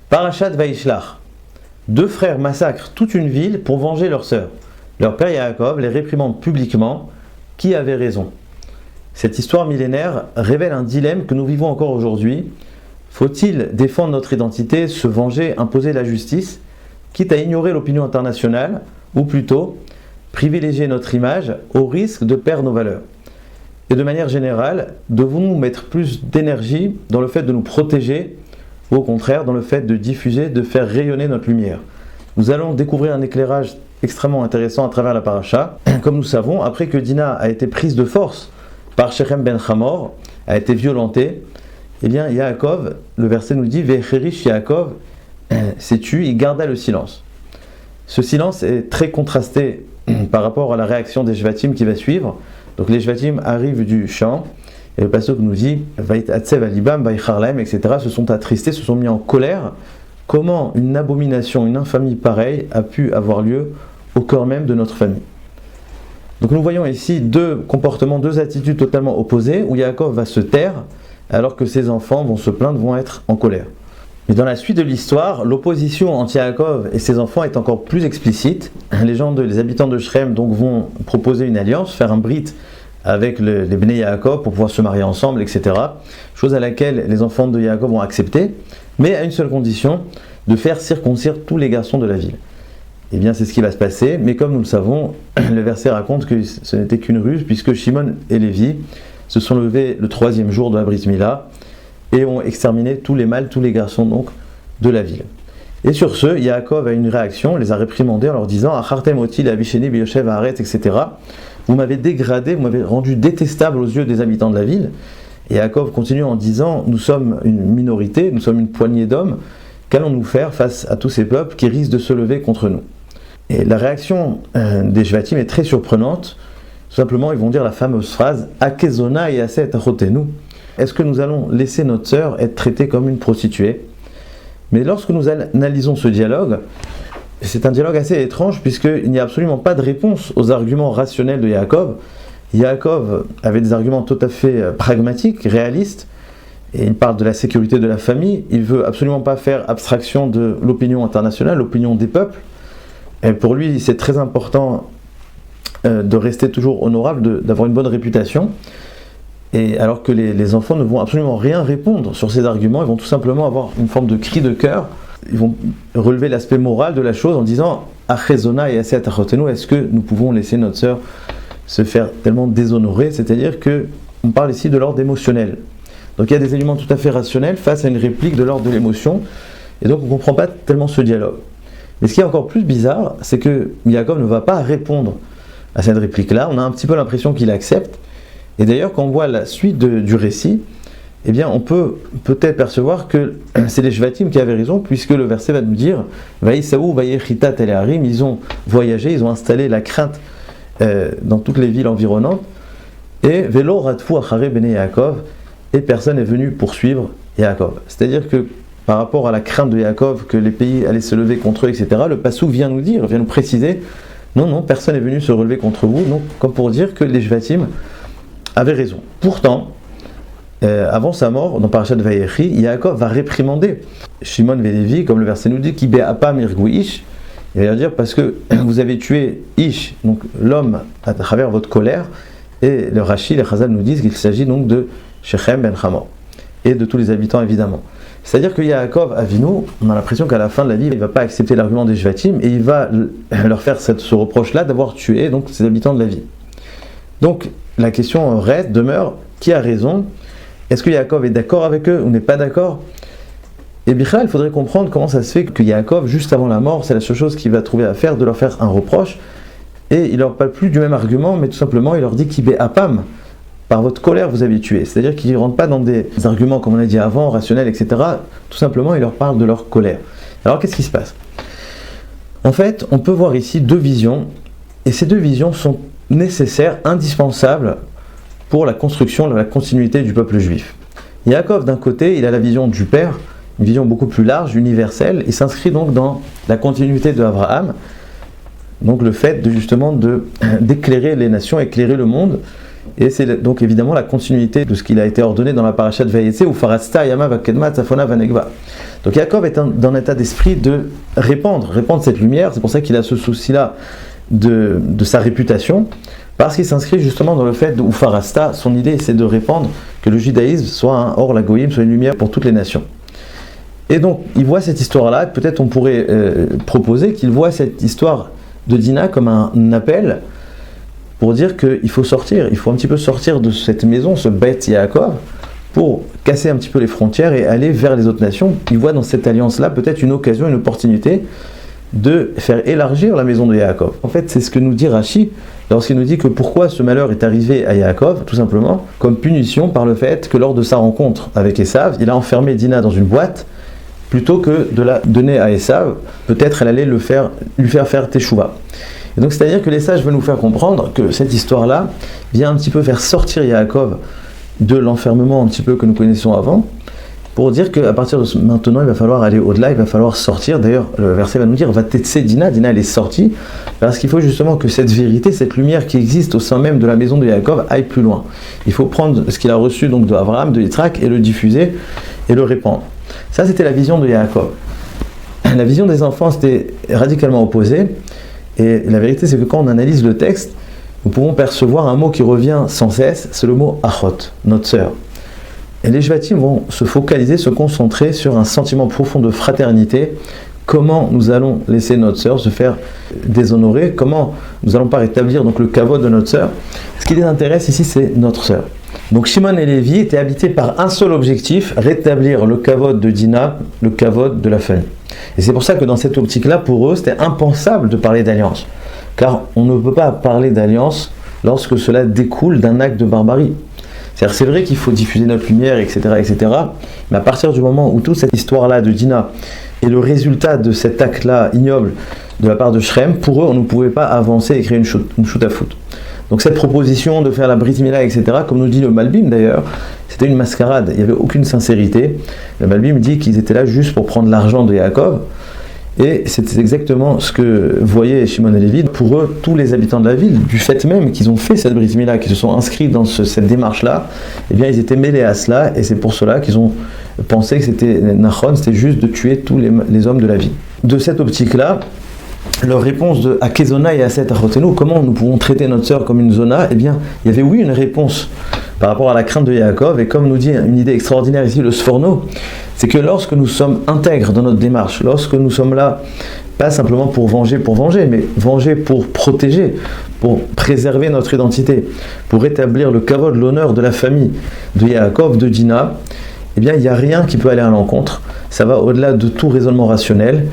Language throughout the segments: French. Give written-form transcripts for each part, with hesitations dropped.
Parashat Vaishlach. Deux frères massacrent toute une ville pour venger leur sœur. Leur père Yaakov les réprimande publiquement. Qui avait raison? Cette histoire millénaire révèle un dilemme que nous vivons encore aujourd'hui. Faut-il défendre notre identité, se venger, imposer la justice, quitte à ignorer l'opinion internationale, ou plutôt privilégier notre image au risque de perdre nos valeurs? Et de manière générale, devons-nous mettre plus d'énergie dans le fait de nous protéger, ou au contraire dans le fait de diffuser, de faire rayonner notre lumière? Nous allons découvrir un éclairage extrêmement intéressant à travers la paracha. Comme nous savons, après que Dina a été prise de force par Shechem ben Hamor, a été violentée, eh bien Yaakov, le verset nous dit Vecherish Yaakov s'est tu, il garda le silence. Ce silence est très contrasté par rapport à la réaction des Shvatim qui va suivre. Donc les Shvatim arrivent du champ, et le pasuk nous dit Vait atsev alibam, vaicharlem, etc. se sont attristés, se sont mis en colère. Comment une abomination, une infamie pareille a pu avoir lieu au cœur même de notre famille? Donc nous voyons ici deux comportements, deux attitudes totalement opposées, où Yaakov va se taire, alors que ses enfants vont se plaindre, vont être en colère. Mais dans la suite de l'histoire, l'opposition entre Yaakov et ses enfants est encore plus explicite. Les habitants de Shrem donc vont proposer une alliance, faire un brit avec les Bnei Yaakov pour pouvoir se marier ensemble, etc. Chose à laquelle les enfants de Yaakov vont accepter, mais à une seule condition, de faire circoncire tous les garçons de la ville. Eh bien c'est ce qui va se passer, mais comme nous le savons, le verset raconte que ce n'était qu'une ruse, puisque Shimon et Lévi se sont levés le 3e jour de la Brit Mila, et ont exterminé tous les mâles, tous les garçons donc de la ville. Et sur ce, Yaakov a une réaction, les a réprimandés en leur disant Achartem oti l'abisheni biyoshev haaretz, etc. Vous m'avez dégradé, vous m'avez rendu détestable aux yeux des habitants de la ville. Et Yaakov continue en disant nous sommes une minorité, nous sommes une poignée d'hommes, qu'allons-nous faire face à tous ces peuples qui risquent de se lever contre nous? Et la réaction des Shvatim est très surprenante. Tout simplement, ils vont dire la fameuse phrase Akezona et aset achotenu. Est-ce que nous allons laisser notre sœur être traitée comme une prostituée? Mais lorsque nous analysons ce dialogue, c'est un dialogue assez étrange puisqu'il n'y a absolument pas de réponse aux arguments rationnels de Yaakov. Yaakov avait des arguments tout à fait pragmatiques, réalistes, et il parle de la sécurité de la famille. Il ne veut absolument pas faire abstraction de l'opinion internationale, l'opinion des peuples. Et pour lui, c'est très important de rester toujours honorable, d'avoir une bonne réputation. Et alors que les enfants ne vont absolument rien répondre sur ces arguments, ils vont tout simplement avoir une forme de cri de cœur. Ils vont relever l'aspect moral de la chose en disant Achezona et Aset Achotenu, est-ce que nous pouvons laisser notre sœur se faire tellement déshonorer? C'est-à-dire qu'on parle ici de l'ordre émotionnel. Donc il y a des éléments tout à fait rationnels face à une réplique de l'ordre de l'émotion, et donc on ne comprend pas tellement ce dialogue. Mais ce qui est encore plus bizarre, c'est que Yaakov ne va pas répondre à cette réplique-là. On a un petit peu l'impression qu'il accepte. Et d'ailleurs, quand on voit la suite du récit, eh bien, on peut peut-être percevoir que c'est les Shvatim qui avaient raison, puisque le verset va nous dire Vaïsaou, Vaïechita, Teleharim, ils ont voyagé, ils ont installé la crainte dans toutes les villes environnantes, et Velo Ratfu Achare Bene Yaakov, et personne n'est venu poursuivre Yaakov. C'est-à-dire que par rapport à la crainte de Yaakov, que les pays allaient se lever contre eux, etc., le Passouk vient nous préciser non, personne n'est venu se relever contre vous, donc comme pour dire que les Shvatim avait raison. Pourtant, avant sa mort, dans Parashat Vayechi, Yaakov va réprimander Shimon et Lévi, comme le verset nous dit, Ki be'apam irgu ish. Il va leur dire parce que vous avez tué Ish, donc l'homme, à travers votre colère. Et le Rashi, les Chazal nous disent qu'il s'agit donc de Shechem ben Hamor et de tous les habitants évidemment. C'est-à-dire que Yaakov Avinu, on a l'impression qu'à la fin de la vie, il ne va pas accepter l'argument des Shvatim et il va leur faire ce reproche-là d'avoir tué donc ces habitants de la ville. Donc la question demeure, qui a raison? Est-ce que Yaakov est d'accord avec eux ou n'est pas d'accord? Et Bichal, il faudrait comprendre comment ça se fait que Yaakov, juste avant la mort, c'est la seule chose qu'il va trouver à faire, de leur faire un reproche, et il ne leur parle plus du même argument, mais tout simplement il leur dit Ki be'apam, par votre colère vous avez tué. C'est-à-dire qu'il ne rentre pas dans des arguments, comme on a dit avant, rationnels, etc. Tout simplement il leur parle de leur colère. Alors qu'est-ce qui se passe? En fait, on peut voir ici deux visions, et ces deux visions sont nécessaire, indispensable pour la construction, la continuité du peuple juif. Yaakov, d'un côté, il a la vision du Père, une vision beaucoup plus large, universelle, il s'inscrit donc dans la continuité de Abraham, donc le fait d'éclairer les nations, éclairer le monde, Et c'est donc évidemment la continuité de ce qu'il a été ordonné dans la paracha de Vayetze, où Farasta, Yama, Vakedma, Tzafona, Vanegva. Donc Yaakov est dans un état d'esprit de répandre cette lumière. C'est pour ça qu'il a ce souci-là de sa réputation, parce qu'il s'inscrit justement dans le fait où Farasta, son idée c'est de répandre que le judaïsme soit un or la goïm, soit une lumière pour toutes les nations. Et donc il voit cette histoire-là, peut-être on pourrait proposer qu'il voit cette histoire de Dina comme un appel pour dire qu'il faut sortir, il faut un petit peu sortir de cette maison, ce Beth Yaakov, pour casser un petit peu les frontières et aller vers les autres nations. Il voit dans cette alliance-là peut-être une occasion, une opportunité de faire élargir la maison de Yaakov. En fait, c'est ce que nous dit Rashi lorsqu'il nous dit que pourquoi ce malheur est arrivé à Yaakov, tout simplement comme punition par le fait que lors de sa rencontre avec Esav, il a enfermé Dina dans une boîte plutôt que de la donner à Esav. Peut-être elle allait lui faire faire teshuva. Et donc c'est-à-dire que les sages veulent nous faire comprendre que cette histoire-là vient un petit peu faire sortir Yaakov de l'enfermement un petit peu que nous connaissions avant, pour dire qu'à partir de maintenant, il va falloir aller au-delà, il va falloir sortir. D'ailleurs, le verset va nous dire, va tetser Dina, elle est sortie, parce qu'il faut justement que cette vérité, cette lumière qui existe au sein même de la maison de Yaakov aille plus loin. Il faut prendre ce qu'il a reçu donc de Abraham, de Yitzhak, et le diffuser et le répandre. Ça, c'était la vision de Yaakov. La vision des enfants, c'était radicalement opposé, et la vérité, c'est que quand on analyse le texte, nous pouvons percevoir un mot qui revient sans cesse, c'est le mot achot, notre sœur. Et les Shvatim vont se focaliser, se concentrer sur un sentiment profond de fraternité. Comment nous allons laisser notre sœur se faire déshonorer? Comment nous allons pas rétablir donc le kavod de notre sœur? Ce qui les intéresse ici, c'est notre sœur. Donc Shimon et Lévi étaient habités par un seul objectif, rétablir le kavod de Dina, le kavod de la famille. Et c'est pour ça que dans cette optique-là, pour eux, c'était impensable de parler d'alliance. Car on ne peut pas parler d'alliance lorsque cela découle d'un acte de barbarie. C'est vrai qu'il faut diffuser notre lumière, etc., mais à partir du moment où toute cette histoire-là de Dina est le résultat de cet acte-là ignoble de la part de Shrem, pour eux, on ne pouvait pas avancer et créer une shoot à foot. Donc cette proposition de faire la Brit Mila, etc., comme nous dit le Malbim d'ailleurs, c'était une mascarade, il n'y avait aucune sincérité. Le Malbim dit qu'ils étaient là juste pour prendre l'argent de Yaakov, et c'était exactement ce que voyaient Shimon et Lévi. Pour eux, tous les habitants de la ville, du fait même qu'ils ont fait cette Brit Mila, qu'ils se sont inscrits dans cette démarche-là, eh bien ils étaient mêlés à cela, et c'est pour cela qu'ils ont pensé que c'était Nachon, c'était juste de tuer tous les hommes de la ville. De cette optique-là, leur réponse de Akezona et Aset Achotenu, comment nous pouvons traiter notre sœur comme une zona, eh bien, il y avait oui une réponse par rapport à la crainte de Yaakov, et comme nous dit une idée extraordinaire ici, le Sforno, c'est que lorsque nous sommes intègres dans notre démarche, lorsque nous sommes là, pas simplement pour venger, mais venger pour protéger, pour préserver notre identité, pour rétablir le kavod, l'honneur de la famille de Yaakov, de Dina, eh bien, il n'y a rien qui peut aller à l'encontre, ça va au-delà de tout raisonnement rationnel.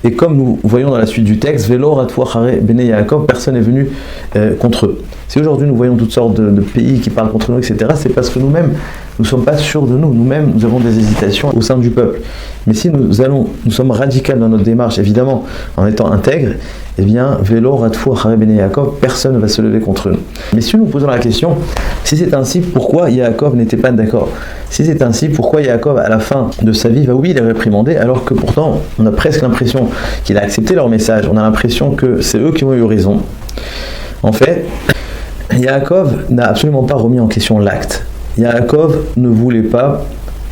Et comme nous voyons dans la suite du texte, Velo Ratfua Hare Bene Yaakov, personne n'est venu contre eux. Si aujourd'hui nous voyons toutes sortes de pays qui parlent contre nous, etc., c'est parce que nous-mêmes, nous ne sommes pas sûrs de nous. Nous-mêmes, nous avons des hésitations au sein du peuple. Mais si nous sommes radicaux dans notre démarche, évidemment, en étant intègres, eh bien, Velo Ratfua Hare Bene Yaakov, personne ne va se lever contre nous. Mais si nous posons la question, si c'est ainsi, pourquoi Yaakov n'était pas d'accord? Si c'est ainsi, pourquoi Yaakov, à la fin de sa vie, va oui les réprimander, alors que pourtant, on a presque l'impression qu'il a accepté leur message, on a l'impression que c'est eux qui ont eu raison. En fait, Yaakov n'a absolument pas remis en question l'acte. Yaakov ne voulait pas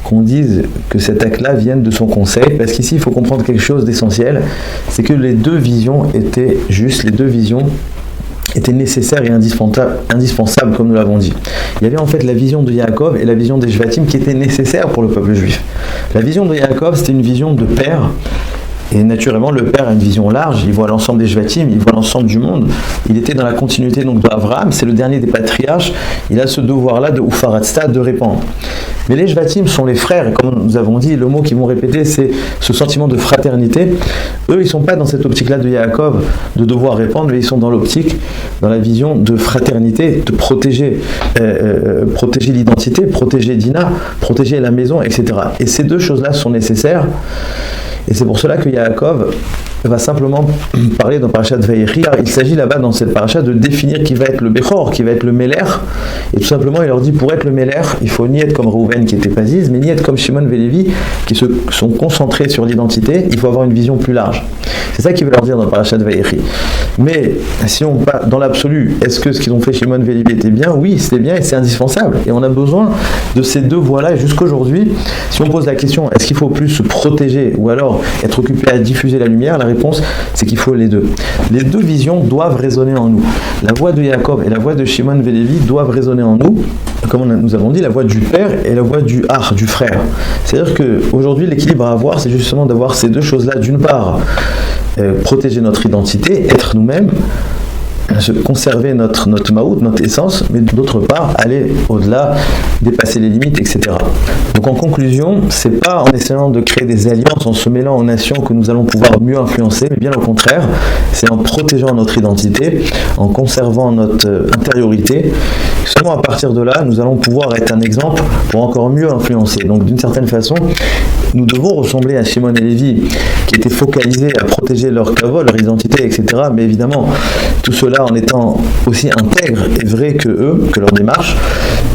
qu'on dise que cet acte-là vienne de son conseil, parce qu'ici, il faut comprendre quelque chose d'essentiel, c'est que les deux visions étaient justes, les deux visions étaient nécessaires et indispensables, comme nous l'avons dit. Il y avait en fait la vision de Yaakov et la vision des Shvatim qui étaient nécessaires pour le peuple juif. La vision de Yaakov, c'était une vision de père. Et naturellement, le père a une vision large, il voit l'ensemble des Shvatim, il voit l'ensemble du monde. Il était dans la continuité donc d'Abraham, c'est le dernier des patriarches, il a ce devoir-là de Ufaratsta, de répandre. Mais les Shvatim sont les frères, et comme nous avons dit, le mot qu'ils vont répéter, c'est ce sentiment de fraternité. Eux, ils ne sont pas dans cette optique-là de Yaakov, de devoir répandre, mais ils sont dans l'optique, dans la vision de fraternité, de protéger l'identité, protéger Dina, protéger la maison, etc. Et ces deux choses-là sont nécessaires. Et c'est pour cela que Yaakov va simplement parler dans Parashat Vayechi. Il s'agit là-bas dans cette paracha de définir qui va être le Bechor, qui va être le Meler. Et tout simplement, il leur dit, pour être le Meler, il faut ni être comme Reuven qui était Paziz, mais ni être comme Shimon et Lévi qui se sont concentrés sur l'identité. Il faut avoir une vision plus large. C'est ça qu'il veut leur dire dans Parashat Vayechi. Mais si on part dans l'absolu, est-ce que ce qu'ils ont fait Shimon et Lévi était bien? Oui, c'était bien et c'est indispensable. Et on a besoin de ces deux voies-là. Et jusqu'aujourd'hui, si on pose la question, est-ce qu'il faut plus se protéger ou alors être occupé à diffuser la lumière? La réponse, c'est qu'il faut les deux. Les deux visions doivent résonner en nous. La voix de Yaakov et la voix de Shimon et Lévi doivent résonner en nous, comme nous avons dit, la voix du père et la voix du du frère. C'est-à-dire qu'aujourd'hui, l'équilibre à avoir, c'est justement d'avoir ces deux choses-là. D'une part, protéger notre identité, être nous-mêmes, conserver notre maout, notre essence, mais d'autre part, aller au-delà, dépasser les limites, etc. Donc en conclusion, c'est pas en essayant de créer des alliances, en se mêlant aux nations que nous allons pouvoir mieux influencer, mais bien au contraire, c'est en protégeant notre identité, en conservant notre intériorité. Seulement à partir de là, nous allons pouvoir être un exemple pour encore mieux influencer. Donc d'une certaine façon, nous devons ressembler à Shimon et Lévi, qui étaient focalisés à protéger leur kavod, leur identité, etc. Mais évidemment, tout cela en étant aussi intègre et vrai que eux, que leur démarche.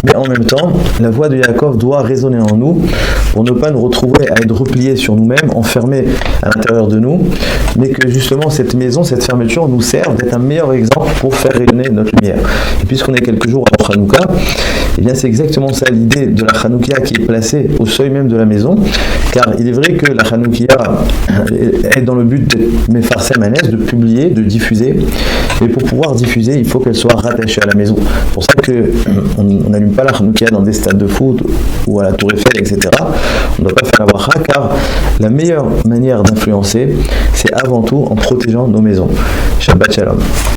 Mais en même temps, la voix de Yaakov doit résonner en nous pour ne pas nous retrouver à être repliés sur nous-mêmes, enfermés à l'intérieur de nous, mais que justement cette maison, cette fermeture nous serve d'être un meilleur exemple pour faire rayonner notre lumière. Et puisqu'on est quelques jours avant Hanouka, eh bien c'est exactement ça l'idée de la Hanoukia qui est placée au seuil même de la maison, car il est vrai que la Hanoukia est dans le but d'être Mefarsem Hanes, de publier, de diffuser, mais pour pouvoir diffuser, il faut qu'elle soit rattachée à la maison. C'est pour ça qu'on n'allume pas la Hanoukia dans des stades de foot ou à la Tour Eiffel, etc. On ne doit pas faire la bracha, car la meilleure manière d'influencer, c'est avant tout en protégeant nos maisons. Shabbat Shalom.